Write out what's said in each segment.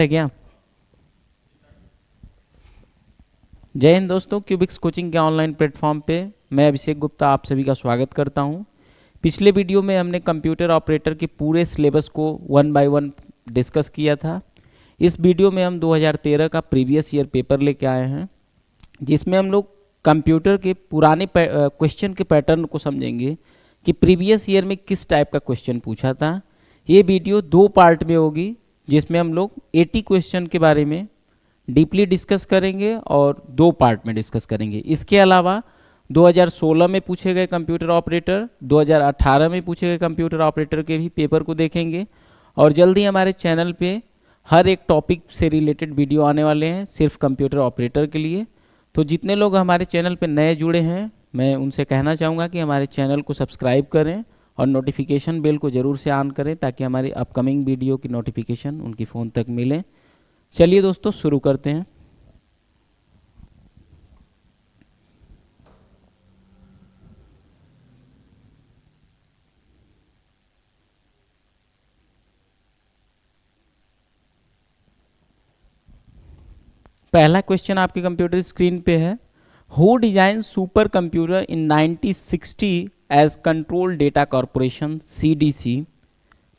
है क्या? जय हिंद दोस्तों, क्यूबिक्स कोचिंग के ऑनलाइन प्लेटफॉर्म पे मैं अभिषेक गुप्ता आप सभी का स्वागत करता हूं। पिछले वीडियो में हमने कंप्यूटर ऑपरेटर के पूरे सिलेबस को वन बाय वन डिस्कस किया था। इस वीडियो में हम 2013 का प्रीवियस ईयर पेपर लेके आए हैं, जिसमें हम लोग कंप्यूटर के पुराने क्वेश्चन के पैटर्न को समझेंगे कि प्रीवियस ईयर में किस टाइप का क्वेश्चन पूछा था। ये वीडियो दो पार्ट में होगी, जिसमें हम लोग 80 क्वेश्चन के बारे में डीपली डिस्कस करेंगे और दो पार्ट में डिस्कस करेंगे। इसके अलावा 2016 में पूछे गए कंप्यूटर ऑपरेटर, 2018 में पूछे गए कंप्यूटर ऑपरेटर के भी पेपर को देखेंगे। और जल्दी हमारे चैनल पे हर एक टॉपिक से रिलेटेड वीडियो आने वाले हैं सिर्फ कंप्यूटर ऑपरेटर के लिए। तो जितने लोग हमारे चैनल पे नए जुड़े हैं, मैं उनसे कहना चाहूँगा कि हमारे चैनल को सब्सक्राइब करें और नोटिफिकेशन बेल को ज़रूर से ऑन करें, ताकि हमारी अपकमिंग वीडियो की नोटिफिकेशन उनकी फ़ोन तक मिले। चलिए दोस्तों, शुरू करते हैं। पहला क्वेश्चन आपके कंप्यूटर स्क्रीन पे है। Who design super computer in 1960 as control data corporation CDC?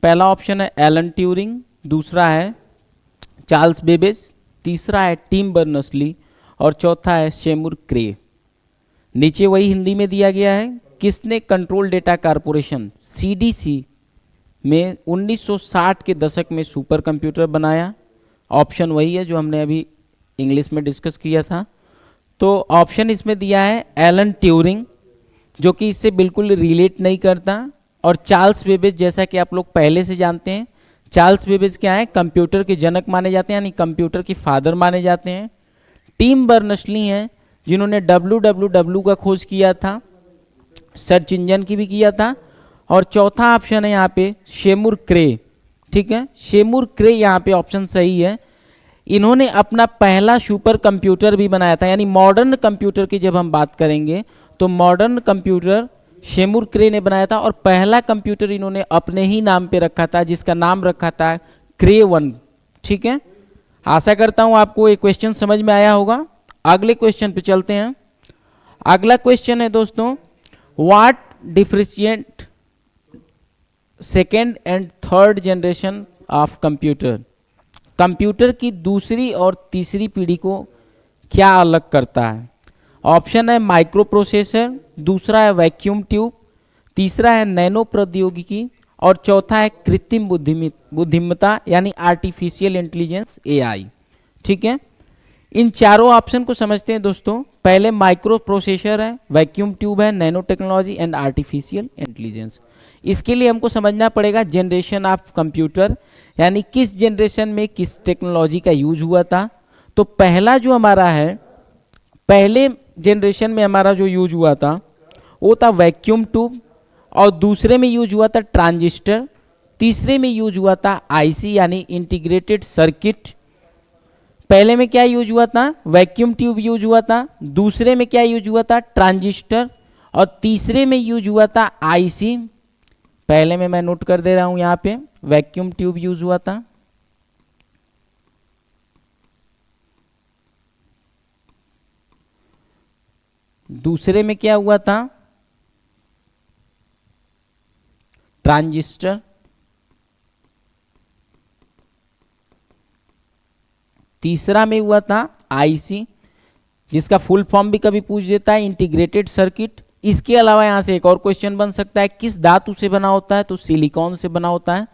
पहला ऑप्शन है एलन ट्यूरिंग, दूसरा है चार्ल्स बेबेज, तीसरा है टिम बर्नर्स-ली और चौथा है सेमुर क्रे। नीचे वही हिंदी में दिया गया है। किसने कंट्रोल डेटा कॉरपोरेशन CDC में 1960 के दशक में सुपर कंप्यूटर बनाया? ऑप्शन वही है जो हमने अभी इंग्लिश में डिस्कस किया था। तो ऑप्शन इसमें दिया है एलन ट्यूरिंग, जो कि इससे बिल्कुल रिलेट नहीं करता, और चार्ल्स बेबेज, जैसा कि आप लोग पहले से जानते हैं। चार्ल्स बेबेज क्या है? कंप्यूटर के जनक माने जाते हैं, यानी कंप्यूटर के फादर माने जाते हैं। टिम बर्नर्स-ली हैं जिन्होंने WWW का खोज किया था, सर्च इंजन की भी किया था। और चौथा ऑप्शन है यहाँ पे सेमुर क्रे। ठीक है, सेमुर क्रे यहाँ पे ऑप्शन सही है। इन्होंने अपना पहला सुपर कंप्यूटर भी बनाया था, यानी मॉडर्न कंप्यूटर की जब हम बात करेंगे तो मॉडर्न कंप्यूटर सेमुर क्रे ने बनाया था, और पहला कंप्यूटर इन्होंने अपने ही नाम पे रखा था, जिसका नाम रखा था क्रे 1। ठीक है, आशा करता हूं आपको ये क्वेश्चन समझ में आया होगा। अगले क्वेश्चन पे चलते हैं। अगला क्वेश्चन है दोस्तों, what differentiate second and third generation of computer? Computer की दूसरी और तीसरी पीढ़ी को क्या अलग करता है? ऑप्शन है माइक्रो प्रोसेसर, दूसरा है वैक्यूम ट्यूब, तीसरा है नैनो प्रौद्योगिकी और चौथा है कृत्रिम बुद्धिमत्ता यानी आर्टिफिशियल इंटेलिजेंस AI। ठीक है, इन चारों ऑप्शन को समझते हैं दोस्तों। पहले माइक्रो प्रोसेसर है, वैक्यूम ट्यूब है, nano technology and artificial intelligence. इसके लिए हमको समझना पड़ेगा जनरेशन ऑफ कंप्यूटर, यानी किस जनरेशन में किस टेक्नोलॉजी का यूज हुआ था। तो पहला जो हमारा है, पहले जनरेशन में हमारा जो यूज हुआ था वो था वैक्यूम ट्यूब, और दूसरे में यूज हुआ था ट्रांजिस्टर, तीसरे में यूज हुआ था IC यानी इंटीग्रेटेड सर्किट। पहले में क्या यूज हुआ था? वैक्यूम ट्यूब यूज हुआ था, दूसरे में क्या यूज हुआ था? ट्रांजिस्टर, और तीसरे में यूज हुआ था IC। पहले में मैं नोट कर दे रहा हूं यहाँ पे, वैक्यूम ट्यूब यूज हुआ था, दूसरे में क्या हुआ था? ट्रांजिस्टर, तीसरा में हुआ था IC, जिसका फुल फॉर्म भी कभी पूछ देता है इंटीग्रेटेड सर्किट। इसके अलावा यहाँ से एक और क्वेश्चन बन सकता है, किस धातु से बना होता है? तो सिलिकॉन से बना होता है।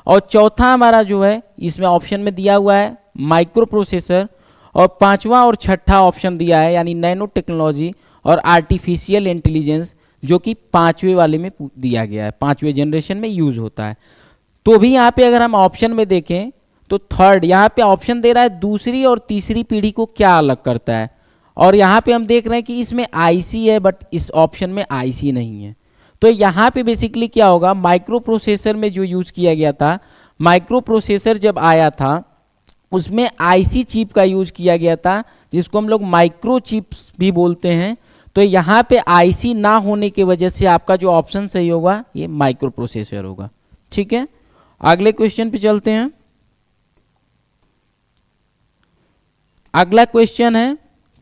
और चौथा हमारा जो है इसमें ऑप्शन में दिया हुआ है माइक्रो प्रोसेसर, और पांचवा और छठा ऑप्शन दिया है यानी नैनो टेक्नोलॉजी और आर्टिफिशियल इंटेलिजेंस, जो कि पांचवे वाले में दिया गया है, पांचवे जनरेशन में यूज होता है। तो भी यहाँ पे अगर हम ऑप्शन में देखें तो थर्ड, यहाँ पे ऑप्शन दे रहा है दूसरी और तीसरी पीढ़ी को क्या अलग करता है, और यहाँ पे हम देख रहे हैं कि इसमें IC है, बट इस ऑप्शन में IC नहीं है। तो यहाँ पे बेसिकली क्या होगा, माइक्रो प्रोसेसर में जो यूज किया गया था, माइक्रो प्रोसेसर जब आया था उसमें IC चिप का यूज किया गया था, जिसको हम लोग माइक्रो चिप्स भी बोलते हैं। तो यहाँ पे IC ना होने की वजह से आपका जो ऑप्शन सही होगा ये माइक्रो प्रोसेसर होगा। ठीक है, अगले क्वेश्चन पे चलते हैं। अगला क्वेश्चन है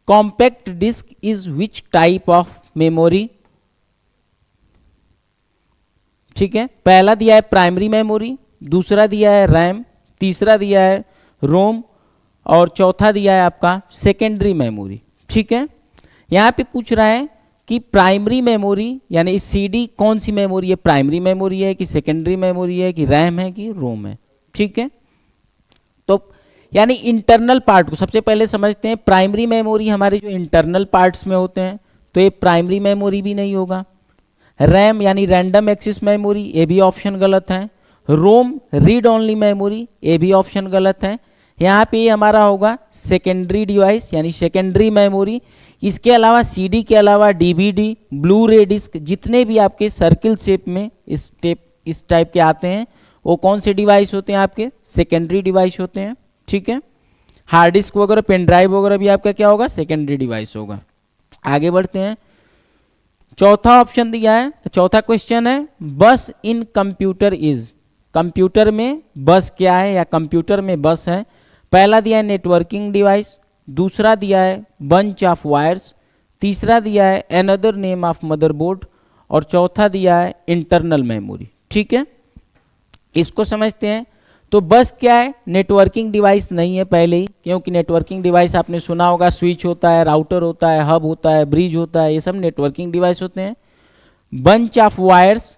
compact disc is which type of memory. ठीक है, पहला दिया है प्राइमरी मेमोरी, दूसरा दिया है रैम, तीसरा दिया है रोम और चौथा दिया है आपका सेकेंडरी मेमोरी। ठीक है, यहाँ पे पूछ रहा है कि प्राइमरी मेमोरी यानी इस सीडी कौन सी मेमोरी है, प्राइमरी मेमोरी है कि सेकेंडरी मेमोरी है कि रैम है कि रोम है। ठीक है, तो यानी इंटरनल पार्ट को सबसे पहले समझते हैं। प्राइमरी मेमोरी हमारे जो इंटरनल पार्ट्स में होते हैं, तो ये प्राइमरी मेमोरी भी नहीं होगा। रैम यानी रैंडम एक्सेस मेमोरी, ये भी ऑप्शन गलत है। रोम रीड ओनली मेमोरी, ये भी ऑप्शन गलत है। यहाँ पे ये हमारा होगा सेकेंडरी डिवाइस यानी सेकेंडरी मेमोरी। इसके अलावा सीडी के अलावा डीवीडी, ब्लू रे डिस्क, जितने भी आपके सर्किल शेप में इस टाइप के आते हैं वो कौन से डिवाइस होते हैं, आपके सेकेंडरी डिवाइस होते हैं। ठीक है, हार्ड डिस्क वगैरह, पेन ड्राइव वगैरह भी आपका क्या होगा, सेकेंडरी डिवाइस होगा। आगे बढ़ते हैं, चौथा ऑप्शन दिया है, चौथा क्वेश्चन है बस इन कंप्यूटर इज। कंप्यूटर में बस क्या है या कंप्यूटर में बस है। पहला दिया है नेटवर्किंग डिवाइस, दूसरा दिया है बंच ऑफ वायर्स, तीसरा दिया है अनदर नेम ऑफ मदरबोर्ड और चौथा दिया है इंटरनल मेमोरी। ठीक है, इसको समझते हैं। तो बस क्या है, नेटवर्किंग डिवाइस नहीं है पहले ही, क्योंकि नेटवर्किंग डिवाइस आपने सुना होगा स्विच होता है, राउटर होता है, हब होता है, ब्रिज होता है, ये सब नेटवर्किंग डिवाइस होते हैं। बंच ऑफ वायर्स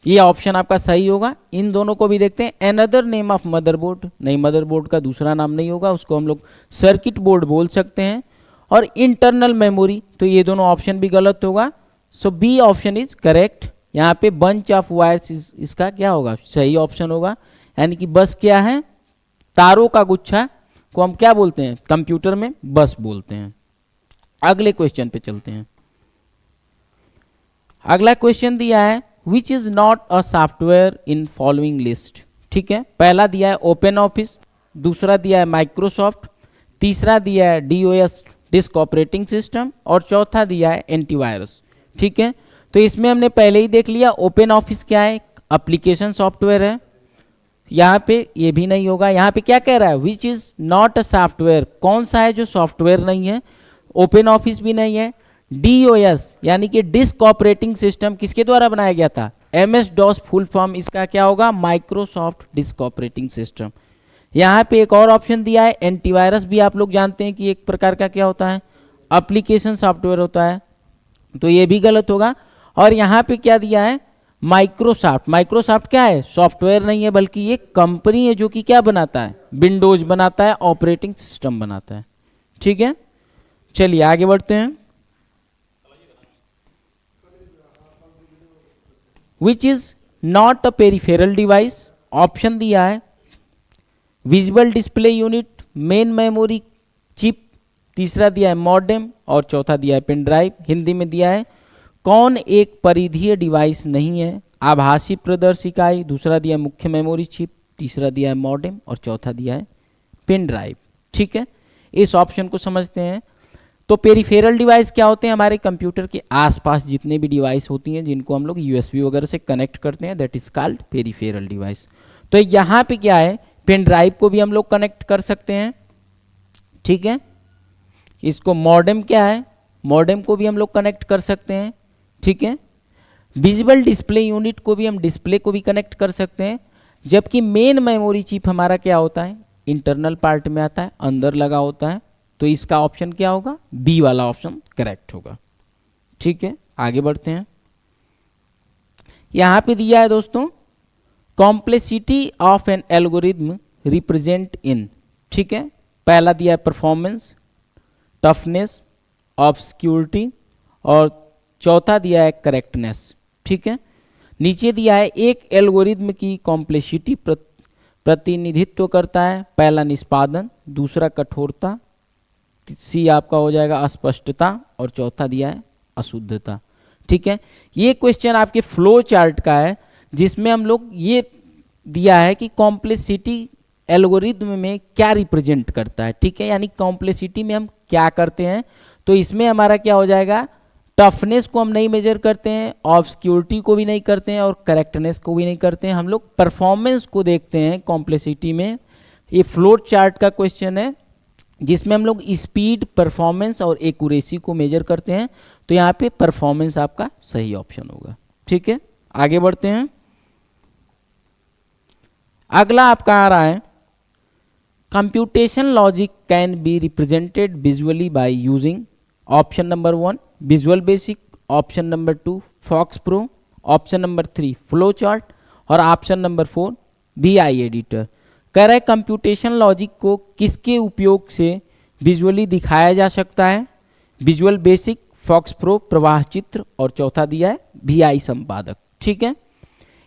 ये ऑप्शन आपका सही होगा। इन दोनों को भी देखते हैं। अनदर नेम ऑफ मदरबोर्ड, नहीं मदरबोर्ड का दूसरा नाम नहीं होगा, उसको हम लोग सर्किट बोर्ड बोल सकते हैं। और इंटरनल मेमोरी, तो ये दोनों ऑप्शन भी गलत होगा। सो बी ऑप्शन इज करेक्ट। यहाँ पे बंच ऑफ वायर्स इसका क्या होगा, सही ऑप्शन होगा। यानी कि बस क्या है, तारों का गुच्छा को हम क्या बोलते हैं, कंप्यूटर में बस बोलते हैं। अगले क्वेश्चन पे चलते हैं। अगला क्वेश्चन दिया है which is not a software in following list. ठीक है, पहला दिया है ओपन ऑफिस, दूसरा दिया है माइक्रोसॉफ्ट, तीसरा दिया है डीओएस डिस्क ऑपरेटिंग सिस्टम और चौथा दिया है एंटीवायरस। ठीक है, तो इसमें हमने पहले ही देख लिया ओपन ऑफिस क्या है, एप्लीकेशन सॉफ्टवेयर है। यहाँ पे ये भी नहीं होगा। यहाँ पे क्या कह रहा है, which is not a software, कौन सा है जो सॉफ्टवेयर नहीं है, ओपन ऑफिस भी नहीं है। डीओएस यानी कि डिस्क ऑपरेटिंग सिस्टम किसके द्वारा बनाया गया था, एमएस डॉस फुल फॉर्म, इसका क्या होगा, माइक्रोसॉफ्ट डिस्क ऑपरेटिंग सिस्टम। यहाँ पे एक और ऑप्शन दिया है एंटीवायरस, भी आप लोग जानते हैं कि एक प्रकार का क्या होता है, एप्लीकेशन सॉफ्टवेयर होता है, तो ये भी गलत होगा। और यहाँ पे क्या दिया है, माइक्रोसॉफ्ट। माइक्रोसॉफ्ट क्या है, सॉफ्टवेयर नहीं है बल्कि ये कंपनी है जो कि क्या बनाता है, विंडोज बनाता है, ऑपरेटिंग सिस्टम बनाता है। ठीक है, चलिए आगे बढ़ते हैं। Which is not a peripheral device, option दिया है visual display unit, main memory chip, तीसरा दिया है मॉडेम और चौथा दिया है पेन ड्राइव। हिंदी में दिया है कौन एक परिधीय डिवाइस नहीं है, आभासी प्रदर्श इकाई, दूसरा दिया है मुख्य मेमोरी चिप, तीसरा दिया है मॉडेम और चौथा दिया है पेन ड्राइव। ठीक है, इस ऑप्शन को समझते हैं। तो पेरिफेरल डिवाइस क्या होते हैं, हमारे कंप्यूटर के आसपास जितने भी डिवाइस होती हैं जिनको हम लोग यूएसबी वगैरह से कनेक्ट करते हैं, that is called peripheral device. तो यहाँ पे क्या है, पेन ड्राइव को भी हम लोग कनेक्ट कर सकते हैं। ठीक है, इसको मॉडेम क्या है, मॉडेम को भी हम लोग कनेक्ट कर सकते हैं। ठीक है, विजुअल डिस्प्ले यूनिट को भी हम डिस्प्ले को भी कनेक्ट कर सकते हैं। जबकि मेन मेमोरी चिप हमारा क्या होता है, इंटरनल पार्ट में आता है, अंदर लगा होता है। तो इसका ऑप्शन क्या होगा, बी वाला ऑप्शन करेक्ट होगा। ठीक है, आगे बढ़ते हैं। यहां पे दिया है दोस्तों complexity of an algorithm represent in. ठीक है, पहला दिया है परफॉर्मेंस, टफनेस, ऑब्सक्यूरिटी और चौथा दिया है करेक्टनेस। ठीक है, नीचे दिया है एक एल्गोरिथम की कॉम्प्लेक्सिटी प्रतिनिधित्व करता है, पहला निष्पादन, दूसरा कठोरता, सी आपका हो जाएगा अस्पष्टता और चौथा दिया है अशुद्धता। ठीक है, ये क्वेश्चन आपके फ्लो चार्ट का है जिसमें हम लोग ये दिया है कि कॉम्प्लेक्सिटी एल्गोरिथम में क्या रिप्रेजेंट करता है। ठीक है, यानी कॉम्प्लेक्सिटी में हम क्या करते हैं, तो इसमें हमारा क्या हो जाएगा, टफनेस को हम नहीं मेजर करते हैं, ऑब्सक्यूरिटी को भी नहीं करते हैं और करेक्टनेस को भी नहीं करते हैं, हम लोग परफॉर्मेंस को देखते हैं कॉम्प्लेक्सिटी में। ये फ्लोट चार्ट का क्वेश्चन है, जिसमें हम लोग स्पीड, परफॉर्मेंस और एक्यूरेसी को मेजर करते हैं। तो यहाँ पे परफॉर्मेंस आपका सही ऑप्शन होगा। ठीक है, आगे बढ़ते हैं। अगला आपका आ रहा है computation logic can be represented visually by using option number 1 visual basic, option number 2 FoxPro, option number 3 flow chart और ऑप्शन नंबर 4 VI एडिटर। कह रहा है कंप्यूटेशन लॉजिक को किसके उपयोग से विजुअली दिखाया जा सकता है? विजुअल बेसिक, फॉक्स प्रो, प्रवाह चित्र और चौथा दिया है VI संपादक। ठीक है,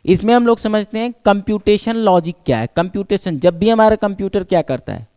इसमें हम लोग समझते हैं कंप्यूटेशन लॉजिक क्या है। कंप्यूटेशन, जब भी हमारा कंप्यूटर क्या करता है,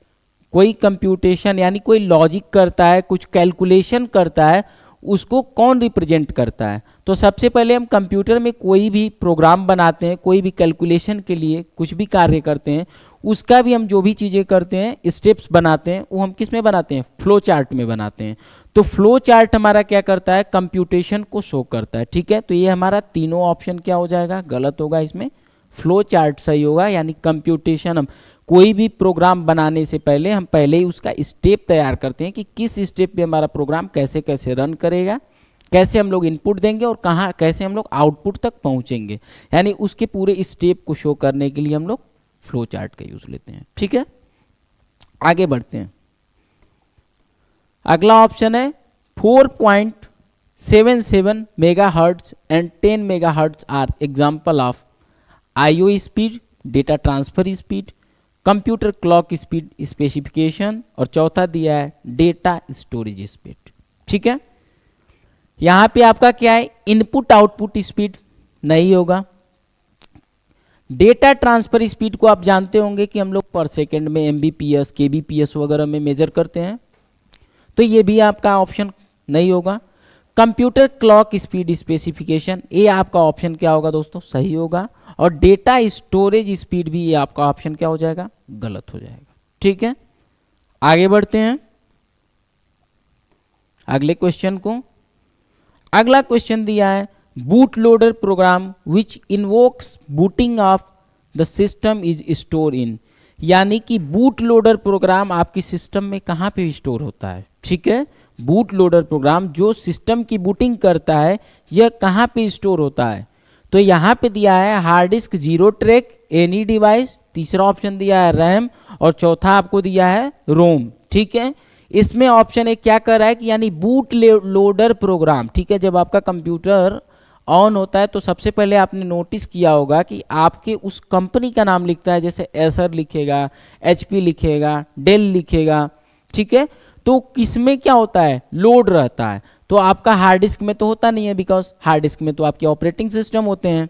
कोई कंप्यूटेशन यानी कोई लॉजिक करता है, कुछ कैलकुलेशन करता है, उसको कौन रिप्रेजेंट करता है? तो सबसे पहले हम कंप्यूटर में कोई भी प्रोग्राम बनाते हैं, कोई भी कैलकुलेशन के लिए कुछ भी कार्य करते हैं, उसका भी हम जो भी चीज़ें करते हैं, स्टेप्स बनाते हैं, वो हम किस में बनाते हैं? फ्लो चार्ट में बनाते हैं। तो फ्लो चार्ट हमारा क्या करता है? कंप्यूटेशन को शो करता है। ठीक है, तो ये हमारा तीनों ऑप्शन क्या हो जाएगा? गलत होगा। इसमें फ्लो चार्ट सही होगा, यानी कंप्यूटेशन, हम कोई भी प्रोग्राम बनाने से पहले हम पहले ही उसका स्टेप तैयार करते हैं कि किस स्टेप पे हमारा प्रोग्राम कैसे कैसे रन करेगा, कैसे हम लोग इनपुट देंगे और कहाँ कैसे हम लोग आउटपुट तक पहुंचेंगे, यानी उसके पूरे स्टेप को शो करने के लिए हम लोग फ्लो चार्ट का यूज लेते हैं। ठीक है, आगे बढ़ते हैं। अगला ऑप्शन है 4.77 megahertz and 10 megahertz are example of IO speed, data transfer speed, computer clock speed specification और चौथा दिया है डेटा स्टोरेज स्पीड। ठीक है, यहां पे आपका क्या है? इनपुट आउटपुट स्पीड नहीं होगा। डेटा ट्रांसफर स्पीड को आप जानते होंगे कि हम लोग पर सेकेंड में MBPS, KBPS वगैरह में मेजर करते हैं, तो ये भी आपका ऑप्शन नहीं होगा। कंप्यूटर क्लॉक स्पीड स्पेसिफिकेशन, ये आपका ऑप्शन क्या होगा दोस्तों? सही होगा। और डेटा स्टोरेज स्पीड भी ये आपका ऑप्शन क्या हो जाएगा? गलत हो जाएगा। ठीक है, आगे बढ़ते हैं अगले क्वेश्चन को। अगला क्वेश्चन दिया है boot loader program which invokes booting of the system is store in, यानी कि बूट लोडर प्रोग्राम आपकी सिस्टम में कहाँ पे स्टोर होता है? ठीक है, बूट लोडर प्रोग्राम जो सिस्टम की बूटिंग करता है, यह कहाँ पे स्टोर होता है? तो यहाँ पे दिया है hard disk, zero track, any device, तीसरा ऑप्शन दिया है रैम और चौथा आपको दिया है रोम। ठीक है, इसमें ऑप्शन एक क्या कर रहा है कि यानी बूट लोडर प्रोग्राम। ठीक है, जब आपका कंप्यूटर ऑन होता है तो सबसे पहले आपने नोटिस किया होगा कि आपके उस कंपनी का नाम लिखता है, जैसे एसर लिखेगा, HP लिखेगा, डेल लिखेगा। ठीक है, तो किसमें क्या होता है? लोड रहता है। तो आपका हार्ड डिस्क में तो होता नहीं है, बिकॉज हार्ड डिस्क में तो आपके ऑपरेटिंग सिस्टम होते हैं।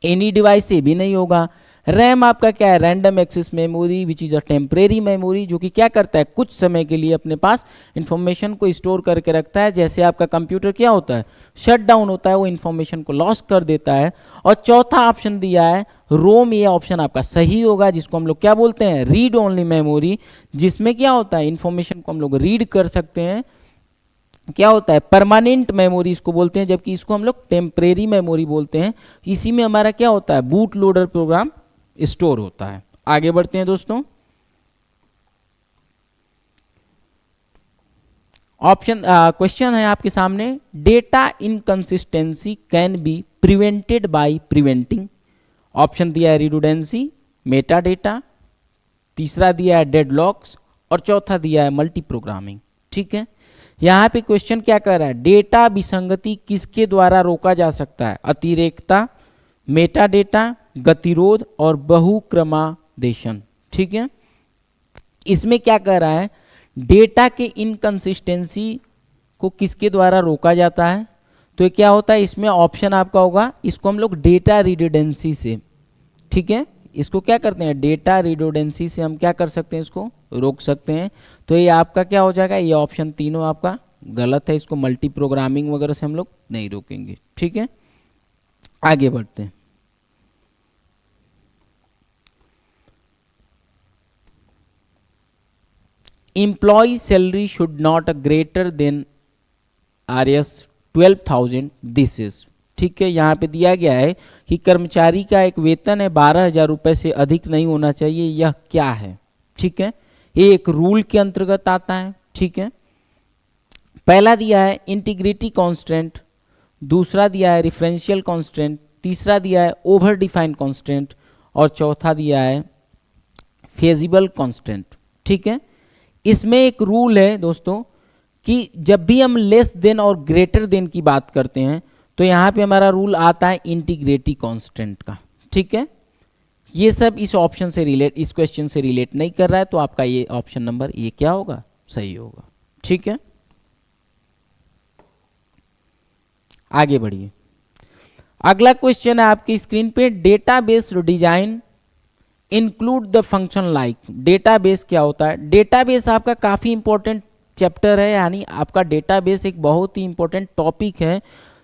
एनी डिवाइस से भी नहीं होगा। रैम आपका क्या है? Random access memory which is a temporary memory, जो कि क्या करता है? कुछ समय के लिए अपने पास इंफॉर्मेशन को स्टोर करके रखता है। जैसे आपका कंप्यूटर क्या होता है? शट डाउन होता है, वो इंफॉर्मेशन को लॉस कर देता है। और चौथा ऑप्शन दिया है रोम, ये ऑप्शन आपका सही होगा, जिसको हम लोग क्या बोलते हैं? रीड ओनली मेमोरी, जिसमें क्या होता है? इंफॉर्मेशन को हम लोग रीड कर सकते हैं। क्या होता है? परमानेंट मेमोरी इसको बोलते हैं, जबकि इसको हम लोग टेम्परेरी मेमोरी बोलते हैं। इसी में हमारा क्या होता है? बूट लोडर प्रोग्राम स्टोर होता है। आगे बढ़ते हैं दोस्तों। ऑप्शन क्वेश्चन है आपके सामने, data inconsistency can be prevented by preventing. Option दिया है रिडंडेंसी, मेटा डेटा, तीसरा दिया है डेडलॉक्स और चौथा दिया है मल्टी प्रोग्रामिंग। ठीक है, यहां पे क्वेश्चन क्या कर रहा है? डेटा विसंगति किसके द्वारा रोका जा सकता है? अतिरेकता, मेटा डेटा, गतिरोध और बहुक्रमादेशन। ठीक है, इसमें क्या कह रहा है? डेटा के इनकंसिस्टेंसी को किसके द्वारा रोका जाता है? तो ये क्या होता है? इसमें ऑप्शन आपका होगा, इसको हम लोग डेटा रिडंडेंसी से, ठीक है, इसको क्या करते हैं? डेटा रिडंडेंसी से हम क्या कर सकते हैं? इसको रोक सकते हैं। तो ये आपका क्या हो जाएगा? ये ऑप्शन तीनों आपका गलत है। इसको मल्टी प्रोग्रामिंग वगैरह से हम लोग नहीं रोकेंगे। ठीक है, आगे बढ़ते हैं। Employ salary should not a greater than RS 12,000 this is. ठीक है, यहाँ पे दिया गया है कि कर्मचारी का एक वेतन है 12,000 रुपये से अधिक नहीं होना चाहिए। यह क्या है? ठीक है, ये एक रूल के अंतर्गत आता है, ठीक है। पहला दिया है इंटीग्रिटी कांस्टेंट, दूसरा दिया है रेफरेंशियल कांस्टेंट, तीसरा दिया है ओवर डिफाइंड कांस्टेंट और चौथा दिया है फेजिबल कांस्टेंट, ठीक है। इसमें एक रूल है दोस्तों कि जब भी हम लेस देन और ग्रेटर देन की बात करते हैं तो यहाँ पे हमारा रूल आता है इंटीग्रिटी कांस्टेंट का, ठीक है। ये सब इस ऑप्शन से रिलेट, इस क्वेश्चन से रिलेट नहीं कर रहा है, तो आपका ये ऑप्शन नंबर ये क्या होगा, सही होगा, ठीक है। आगे बढ़िए। अगला क्वेश्चन है आपकी स्क्रीन पे, database design include the function like. Database क्या होता है? डेटाबेस आपका काफ़ी इंपॉर्टेंट चैप्टर है, यानी आपका डेटाबेस एक बहुत ही इंपॉर्टेंट टॉपिक है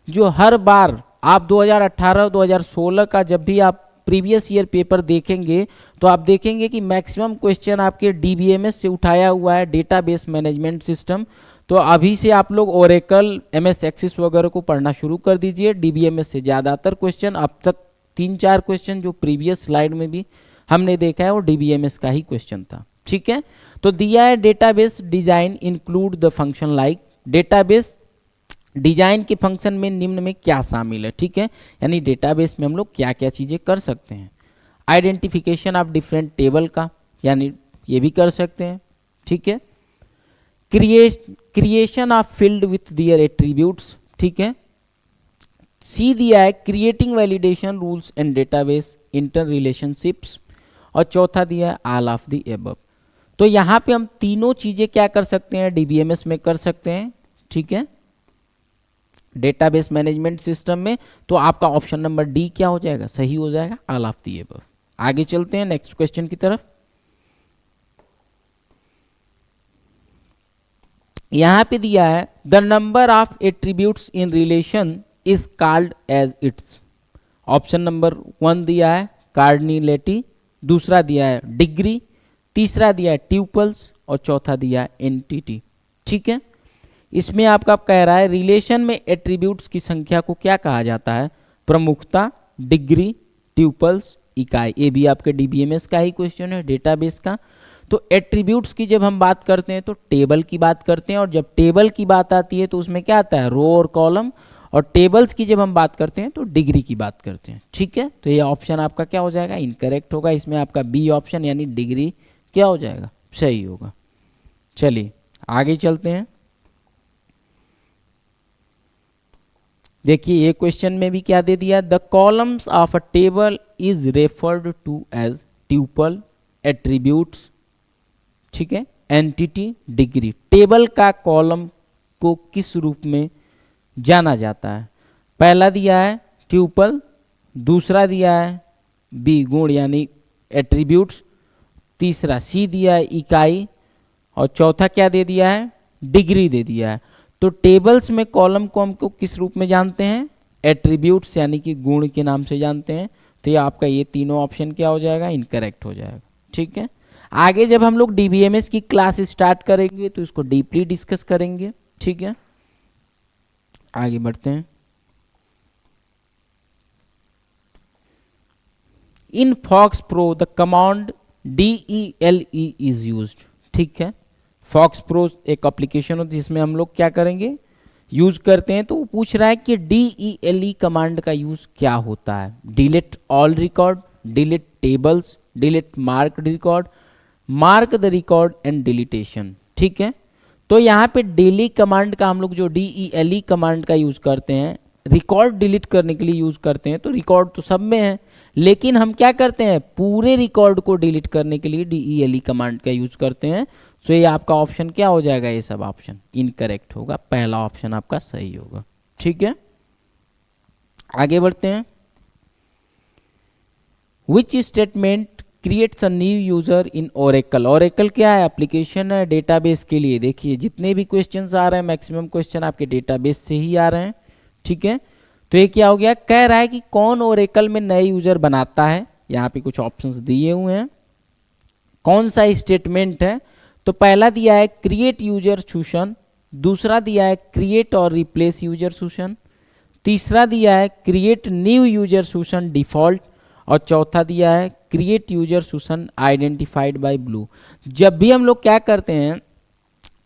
जो हर बार आप 2018-2016 का जब भी आप प्रीवियस ईयर पेपर देखेंगे तो आप देखेंगे कि मैक्सिमम क्वेश्चन आपके डीबीएमएस से उठाया हुआ है, डेटाबेस मैनेजमेंट सिस्टम। तो अभी से आप लोग ओरेकल, एमएस एक्सेस वगैरह को पढ़ना शुरू कर दीजिए। डीबीएमएस से ज़्यादातर क्वेश्चन अब तक 3-4 क्वेश्चन जो प्रीवियस स्लाइड में भी हमने देखा है वो डीबीएमएस का ही क्वेश्चन था, ठीक है। तो दिया है database design include the function like. Database design के फंक्शन में निम्न में क्या शामिल है, ठीक है। यानी डेटाबेस में हम लोग क्या क्या चीज़ें कर सकते हैं। आइडेंटिफिकेशन ऑफ डिफरेंट टेबल का, यानी ये भी कर सकते हैं, ठीक है। Creation of field with their attributes, ठीक है। सी दिया है creating validation rules and database inter relationships और चौथा दिया है ऑल ऑफ द एबव। तो यहाँ पे हम तीनों चीजें क्या कर सकते हैं, डीबीएमएस में कर सकते हैं, ठीक है, डेटाबेस मैनेजमेंट सिस्टम में। तो आपका ऑप्शन नंबर डी क्या हो जाएगा, सही हो जाएगा, ऑल ऑफ द एबव। आगे चलते हैं नेक्स्ट क्वेश्चन की तरफ। यहां पे दिया है the number of attributes in relation is called as its. Option number 1 दिया है कार्डिनलिटी, दूसरा दिया है डिग्री, तीसरा दिया है ट्यूपल्स और चौथा दिया है एंटिटी, ठीक है। इसमें आपका कह रहा है रिलेशन में एट्रीब्यूट्स की संख्या को क्या कहा जाता है, प्रमुखता, डिग्री, ट्यूपल्स, इकाई। ये भी आपके डीबीएमएस का ही क्वेश्चन है, डेटाबेस का। तो एट्रीब्यूट्स की जब हम बात करते हैं तो टेबल की बात करते हैं, और जब टेबल की बात आती है तो उसमें क्या आता है, रो और कॉलम। और टेबल्स की जब हम बात करते हैं तो डिग्री की बात करते हैं, ठीक है। तो ये ऑप्शन आपका क्या हो जाएगा, इनकरेक्ट होगा। इसमें आपका बी ऑप्शन यानी डिग्री क्या हो जाएगा, सही होगा। चलिए आगे चलते हैं। देखिए ये क्वेश्चन में भी क्या दे दिया, the columns of a table is referred to as tuple, attributes, ठीक है, एंटिटी, डिग्री। टेबल का कॉलम को किस रूप में जाना जाता है? पहला दिया है ट्यूपल, दूसरा दिया है बी गुण यानी एट्रीब्यूट्स, तीसरा सी दिया है इकाई और चौथा क्या दे दिया है, डिग्री दे दिया है। तो टेबल्स में कॉलम को हमको किस रूप में जानते हैं, एट्रीब्यूट्स यानी कि गुण के नाम से जानते हैं। तो ये आपका ये तीनों ऑप्शन क्या हो जाएगा, इनकरेक्ट हो जाएगा, ठीक है। आगे जब हम लोग डीबीएमएस की क्लास स्टार्ट करेंगे तो इसको डीपली डिस्कस करेंगे, ठीक है। आगे बढ़ते हैं। In FoxPro the command DELE is used, ठीक है। फॉक्स प्रो एक एप्लीकेशन होती है जिसमें हम लोग क्या करेंगे, यूज करते हैं। तो वो पूछ रहा है कि DELE कमांड का यूज क्या होता है। Delete all record, delete tables, delete mark record, mark the record and deletion, ठीक है। तो यहाँ पे डेली कमांड का हम लोग जो DELE कमांड का यूज करते हैं, रिकॉर्ड डिलीट करने के लिए यूज करते हैं। तो रिकॉर्ड तो सब में है, लेकिन हम क्या करते हैं, पूरे रिकॉर्ड को डिलीट करने के लिए DELE कमांड का यूज करते हैं। सो ये आपका ऑप्शन क्या हो जाएगा, ये सब ऑप्शन इनकरेक्ट होगा, पहला ऑप्शन आपका सही होगा, ठीक है। आगे बढ़ते हैं। Which statement creates a new user in Oracle. Oracle क्या है, एप्लीकेशन है डेटाबेस के लिए। देखिए जितने भी क्वेश्चंस आ रहे हैं मैक्सिमम क्वेश्चन आपके डेटाबेस से ही आ रहे हैं, ठीक है। तो ये क्या हो गया, कह रहा है कि कौन ओरेकल में नए यूजर बनाता है। यहाँ पे कुछ ऑप्शंस दिए हुए हैं, कौन सा स्टेटमेंट है। तो पहला दिया है क्रिएट यूजर सूशन, दूसरा दिया है क्रिएट और रिप्लेस यूजर सूशन, तीसरा दिया है क्रिएट न्यू यूजर सूशन डिफॉल्ट और चौथा दिया है create user session identified by blue. जब भी हम लोग क्या करते हैं,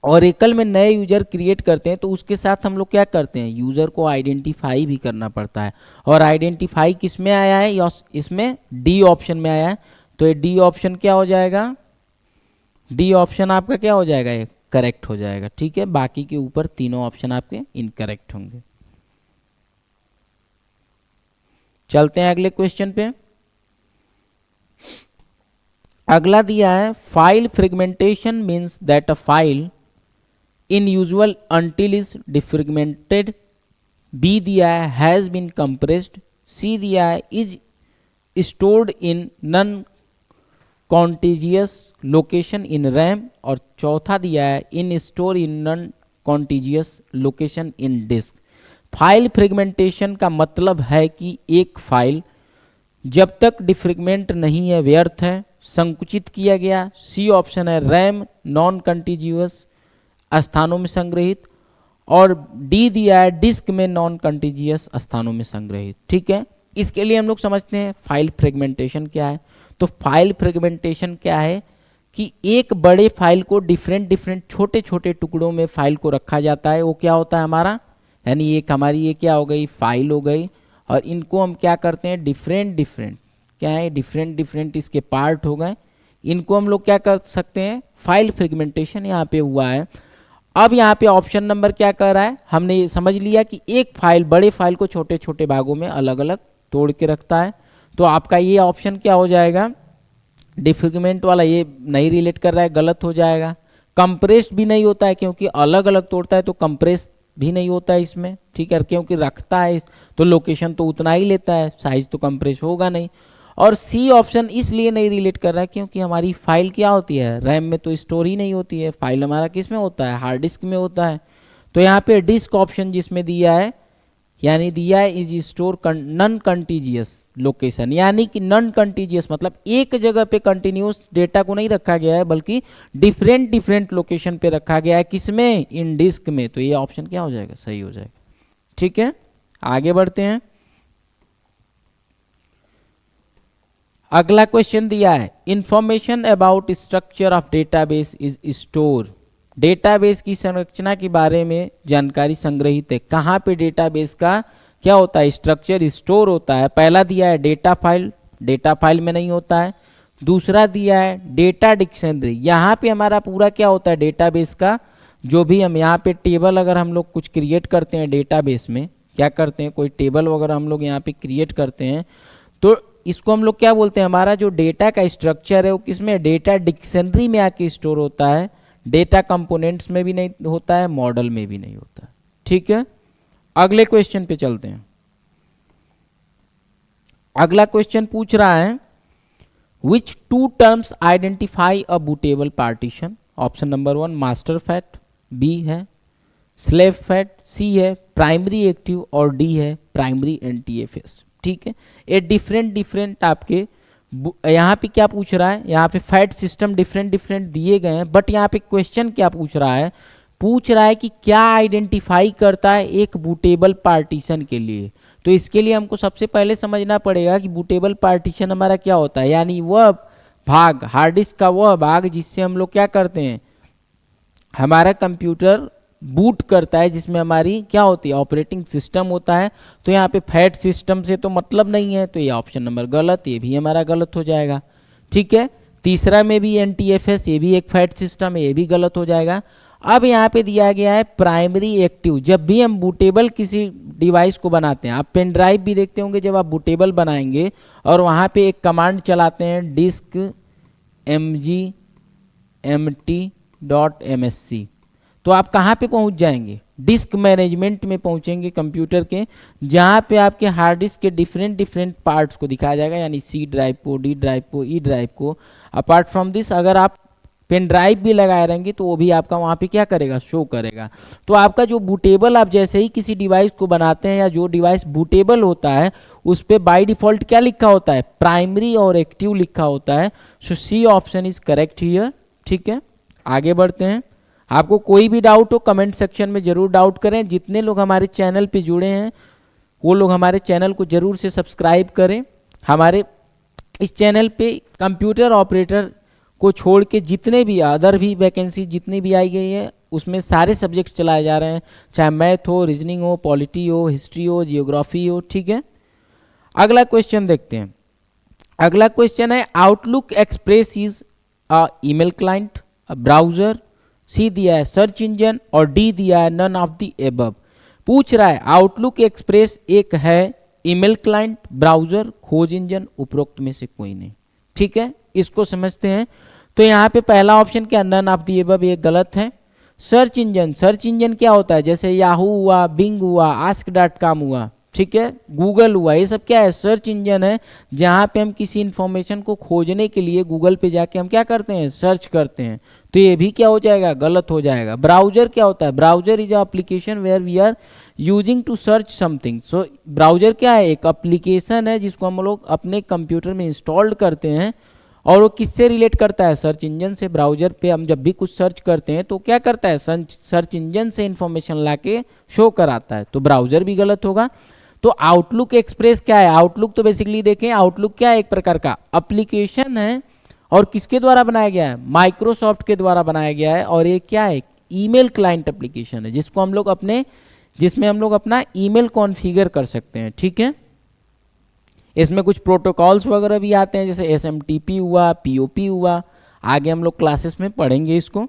ओरेकल में नए यूजर क्रिएट करते हैं, तो उसके साथ हम लोग क्या करते हैं, यूजर को आइडेंटिफाई भी करना पड़ता है। और आइडेंटिफाई किस में आया है, या इसमें डी ऑप्शन में आया है। तो ये डी ऑप्शन क्या हो जाएगा, डी ऑप्शन आपका क्या हो जाएगा, ये करेक्ट हो जाएगा। ठीक है, बाकी के ऊपर तीनों ऑप्शन आपके इनकरेक्ट होंगे। चलते हैं अगले क्वेश्चन पे। अगला दिया है, file fragmentation means that a file in usual until is defragmented. B दिया है हैज बीन कंप्रेस्ड। सी दिया है is stored in non contiguous location in RAM. और चौथा दिया है in store in non contiguous location in disk. File fragmentation का मतलब है कि एक फाइल जब तक डिफ्रेगमेंट नहीं है, व्यर्थ है, संकुचित किया गया। सी ऑप्शन है रैम नॉन कंटिजियस स्थानों में संग्रहित। और डी दिया है डिस्क में नॉन कंटिजियस स्थानों में संग्रहित। ठीक है, इसके लिए हम लोग समझते हैं फाइल फ्रेगमेंटेशन क्या है। तो फाइल फ्रेगमेंटेशन क्या है कि एक बड़े फाइल को डिफरेंट छोटे छोटे टुकड़ों में फाइल को रखा जाता है। वो क्या होता है हमारा, यानी एक हमारी ये क्या हो गई, फाइल हो गई। और इनको हम क्या करते हैं, डिफरेंट क्या है, डिफरेंट इसके पार्ट हो गए। इनको हम लोग क्या कर सकते हैं, फाइल फ्रेगमेंटेशन यहाँ पे हुआ है। अब यहाँ पे ऑप्शन नंबर क्या कर रहा है, हमने ये समझ लिया कि एक फाइल बड़े फाइल को छोटे छोटे भागों में अलग अलग तोड़ के रखता है। तो आपका ये ऑप्शन क्या हो जाएगा, डिफ्रेगमेंट वाला, ये नहीं रिलेट कर रहा है, गलत हो जाएगा। कंप्रेस्ड भी नहीं होता है, क्योंकि अलग अलग तोड़ता है तो कंप्रेस भी नहीं होता है इसमें। ठीक है, क्योंकि रखता है तो लोकेशन तो उतना ही लेता है, साइज तो कंप्रेस होगा नहीं। और सी ऑप्शन इसलिए नहीं रिलेट कर रहा है क्योंकि हमारी फाइल क्या होती है, रैम में तो स्टोर ही नहीं होती है। फाइल हमारा किस में होता है, हार्ड डिस्क में होता है। तो यहाँ पे डिस्क ऑप्शन जिसमें दिया है, यानी दिया है इज स्टोर नॉन कंटिजियस लोकेशन, यानी कि नॉन कंटिजियस मतलब एक जगह पे कंटिन्यूस डेटा को नहीं रखा गया है, बल्कि डिफरेंट लोकेशन पे रखा गया है। किसमें, इन डिस्क में। तो ये ऑप्शन क्या हो जाएगा, सही हो जाएगा। ठीक है, आगे बढ़ते हैं। अगला क्वेश्चन दिया है, information about structure of database is store. Database की संरचना के बारे में जानकारी संग्रहित है। कहाँ पे डेटाबेस का क्या होता है, स्ट्रक्चर स्टोर होता है। पहला दिया है डेटा फाइल, डेटा फाइल में नहीं होता है। दूसरा दिया है डेटा डिक्शनरी, यहाँ पे हमारा पूरा क्या होता है, डेटाबेस का जो भी हम यहाँ पे टेबल अगर हम लोग कुछ क्रिएट करते हैं डेटाबेस में, क्या करते हैं, कोई टेबल वगैरह हम लोग यहाँ पे क्रिएट करते हैं, तो इसको हम लोग क्या बोलते हैं, हमारा जो डेटा का स्ट्रक्चर है वो किसमें, डेटा डिक्शनरी में आके स्टोर होता है। डेटा कंपोनेंट्स में भी नहीं होता है, मॉडल में भी नहीं होता है। ठीक है, अगले क्वेश्चन पे चलते हैं। अगला क्वेश्चन पूछ रहा है, which two terms identify a bootable partition. Option number 1 master FAT, B है स्लेव फैट, सी है प्राइमरी एक्टिव, और डी है प्राइमरी एनटीएफएस। ठीक है, ये डिफरेंट आपके यहाँ पे क्या पूछ रहा है, यहाँ पे फैट सिस्टम डिफरेंट दिए गए हैं, बट यहाँ पे क्वेश्चन क्या पूछ रहा है, पूछ रहा है कि क्या आइडेंटिफाई करता है एक बूटेबल पार्टीशन के लिए। तो इसके लिए हमको सबसे पहले समझना पड़ेगा कि बूटेबल पार्टीशन हमारा क्या होता है, यानी वह भाग, हार्ड डिस्क का वह भाग जिससे हम लोग क्या करते हैं, हमारा कंप्यूटर बूट करता है, जिसमें हमारी क्या होती है, ऑपरेटिंग सिस्टम होता है। तो यहाँ पे फैट सिस्टम से तो मतलब नहीं है, तो ये ऑप्शन नंबर गलत, ये भी हमारा गलत हो जाएगा। ठीक है, तीसरा में भी एनटीएफएस, ये भी एक फैट सिस्टम है, ये भी गलत हो जाएगा। अब यहाँ पे दिया गया है प्राइमरी एक्टिव। जब भी हम बूटेबल किसी डिवाइस को बनाते हैं, आप पेन ड्राइव भी देखते होंगे, जब आप बूटेबल बनाएंगे और वहाँ पे एक कमांड चलाते हैं डिस्क mg_empty.msc, तो आप कहाँ पे पहुँच जाएंगे, डिस्क मैनेजमेंट में पहुँचेंगे कंप्यूटर के, जहाँ पे आपके हार्ड डिस्क के डिफरेंट पार्ट्स को दिखाया जाएगा, यानी सी ड्राइव को, डी ड्राइव को, ई ड्राइव को। अपार्ट फ्रॉम दिस अगर आप पेन ड्राइव भी लगाए रहेंगे तो वो भी आपका वहाँ पे क्या करेगा, शो करेगा। तो आपका जो बूटेबल, आप जैसे ही किसी डिवाइस को बनाते हैं या जो डिवाइस बूटेबल होता है उस पर बाय डिफॉल्ट क्या लिखा होता है, प्राइमरी और एक्टिव लिखा होता है। So C option is correct here. ठीक है, आगे बढ़ते हैं। आपको कोई भी डाउट हो कमेंट सेक्शन में जरूर डाउट करें। जितने लोग हमारे चैनल पे जुड़े हैं वो लोग हमारे चैनल को जरूर से सब्सक्राइब करें। हमारे इस चैनल पे कंप्यूटर ऑपरेटर को छोड़ के जितने भी अदर भी वैकेंसी जितनी भी आई गई है उसमें सारे सब्जेक्ट चलाए जा रहे हैं, चाहे मैथ हो, रीजनिंग हो, पॉलिटी हो, हिस्ट्री हो, जियोग्राफी हो। ठीक है, अगला क्वेश्चन देखते हैं। अगला क्वेश्चन है Outlook Express is a email client, a browser, C दिया है सर्च इंजन और डी दिया है नन ऑफ द एबव। पूछ रहा है आउटलुक एक्सप्रेस एक है ईमेल क्लाइंट, ब्राउजर, खोज इंजन, उपरोक्त में से कोई नहीं। ठीक है, इसको समझते हैं। तो यहाँ पे पहला ऑप्शन क्या, नन ऑफ द एबव, ये गलत है। सर्च इंजन, सर्च इंजन क्या होता है, जैसे याहू हुआ, बिंग हुआ, ask.com हुआ, ठीक है, गूगल हुआ, ये सब क्या है, सर्च इंजन है, जहाँ पे हम किसी इंफॉर्मेशन को खोजने के लिए गूगल पे जाके हम क्या करते हैं, सर्च करते हैं। तो ये भी क्या हो जाएगा, गलत हो जाएगा। ब्राउजर क्या होता है, browser is application where we are using to search something. So browser क्या है, एक एप्लीकेशन है जिसको हम लोग अपने कंप्यूटर में इंस्टॉल्ड करते हैं और वो किससे रिलेट करता है, सर्च इंजन से। ब्राउजर पे हम जब भी कुछ सर्च करते हैं तो क्या करता है, सर्च इंजन से इंफॉर्मेशन लाके शो कराता है, तो ब्राउजर भी गलत होगा। तो आउटलुक एक्सप्रेस क्या है, आउटलुक तो बेसिकली देखें, आउटलुक क्या है, एक प्रकार का एप्लीकेशन है और किसके द्वारा बनाया गया है, माइक्रोसॉफ्ट के द्वारा बनाया गया है। और ये क्या है, ईमेल क्लाइंट एप्लीकेशन है जिसको हम लोग अपने, जिसमें हम लोग अपना ईमेल कॉन्फ़िगर कर सकते हैं। ठीक है, इसमें कुछ प्रोटोकॉल्स वगैरह भी आते हैं, जैसे SMTP हुआ, POP हुआ, आगे हम लोग क्लासेस में पढ़ेंगे इसको।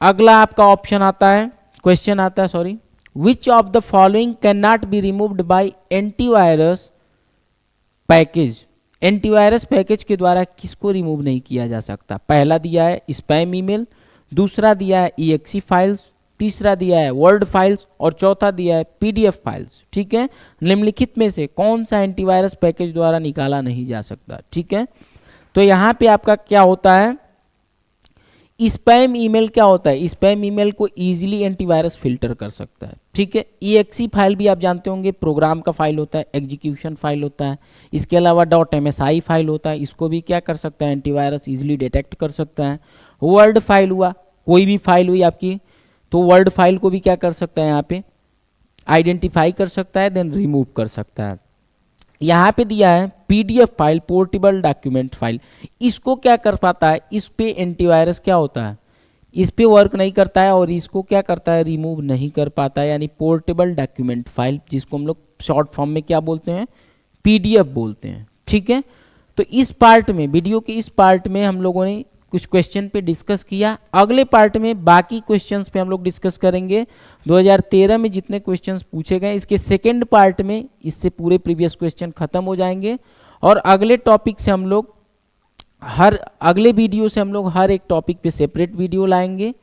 अगला आपका ऑप्शन आता है, क्वेश्चन आता है, sorry, which of the following can not be removed by antivirus package. Antivirus package के द्वारा किसको रिमूव नहीं किया जा सकता। पहला दिया है स्पैम ईमेल, दूसरा दिया है EXE फाइल्स, तीसरा दिया है वर्ड फाइल्स और चौथा दिया है PDF फाइल्स। ठीक है, निम्नलिखित में से कौन सा एंटीवायरस पैकेज द्वारा निकाला नहीं जा सकता। ठीक है, तो यहाँ पे आपका क्या होता है, स्पैम ईमेल क्या होता है, स्पैम ईमेल को इजीली एंटीवायरस फिल्टर कर सकता है। ठीक है, EXE फाइल भी आप जानते होंगे, प्रोग्राम का फाइल होता है, एग्जीक्यूशन फाइल होता है। इसके अलावा .msi फाइल होता है, इसको भी क्या कर सकता है, एंटीवायरस इजीली डिटेक्ट कर सकता है। वर्ड फाइल हुआ, कोई भी फाइल हुई आपकी, तो वर्ड फाइल को भी क्या कर सकता है, यहाँ पे आइडेंटिफाई कर सकता है, देन रिमूव कर सकता है। यहाँ पे दिया है PDF file, portable document file, इसको क्या कर पाता है, इस पे एंटीवायरस क्या होता है, इस पे वर्क नहीं करता है और इसको क्या करता है, रिमूव नहीं कर पाता है। यानी पोर्टेबल डॉक्यूमेंट फाइल, जिसको हम लोग शॉर्ट फॉर्म में क्या बोलते हैं, PDF बोलते हैं। ठीक है, तो इस पार्ट में, वीडियो के इस पार्ट में हम लोगों ने कुछ क्वेश्चन पे डिस्कस किया। अगले पार्ट में बाकी क्वेश्चंस पे हम लोग डिस्कस करेंगे। 2013 में जितने क्वेश्चंस पूछे गए, इसके सेकंड पार्ट में इससे पूरे प्रीवियस क्वेश्चन खत्म हो जाएंगे और अगले टॉपिक से हम लोग अगले वीडियो से हम लोग हर एक टॉपिक पे सेपरेट वीडियो लाएंगे।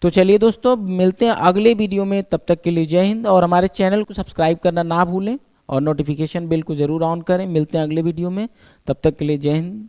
तो चलिए दोस्तों, मिलते हैं अगले वीडियो में, तब तक के लिए जय हिंद। और हमारे चैनल को सब्सक्राइब करना ना भूलें और नोटिफिकेशन बेल को ज़रूर ऑन करें। मिलते हैं अगले वीडियो में, तब तक के लिए जय हिंद।